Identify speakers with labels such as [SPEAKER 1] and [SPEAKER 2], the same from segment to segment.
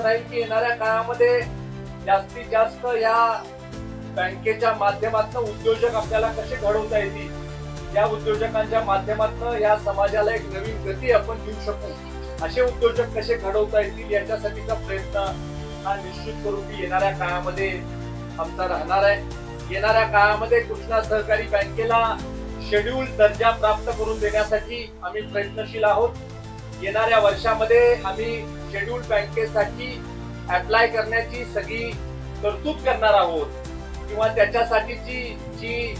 [SPEAKER 1] राहील की येणाऱ्या काळामध्ये जास्तीत जास्त या बँकेच्या माध्यमातून उद्योजक आपल्याला कसे घडवता येतील, या उद्योजकांच्या माध्यमातून या समाजाला एक नवीन गती आपण देऊ शकू, असे उद्योजक कसे घडवता येतील याच्यासाठीचा प्रयत्न हा निश्चित स्वरूपी येणाऱ्या काळामध्ये आमचा राहणार आहे. येणाऱ्या काळामध्ये कृष्णा सहकारी बँकेला शेड्यूल दर्जा प्राप्त करून देण्यासाठी आम्ही प्रयत्नशील आहोत. येणाऱ्या वर्षामध्ये आम्ही शेड्यूल बँकेसाठी अप्लाय करण्याची सगळी तरतूद करणार आहोत किंवा त्याच्यासाठीची जी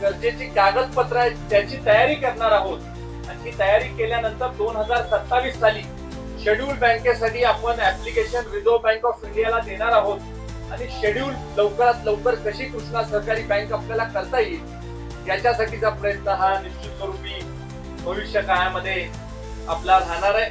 [SPEAKER 1] गरजेची कागदपत्र आहेत त्याची तयारी करणार आहोत. आणि ही तयारी केल्यानंतर 2027 साली शेड्यूल बँकेसाठी आपण ऍप्लिकेशन रिझर्व्ह बँक ऑफ इंडियाला देणार आहोत. आणि शेड्यूल लवकरात लवकर कशी कृष्णा सहकारी बँक आपल्याला करता येईल याच्यासाठीचा प्रयत्न हा निश्चित स्वरूपी भविष्य काळामध्ये आपला राहणार आहे.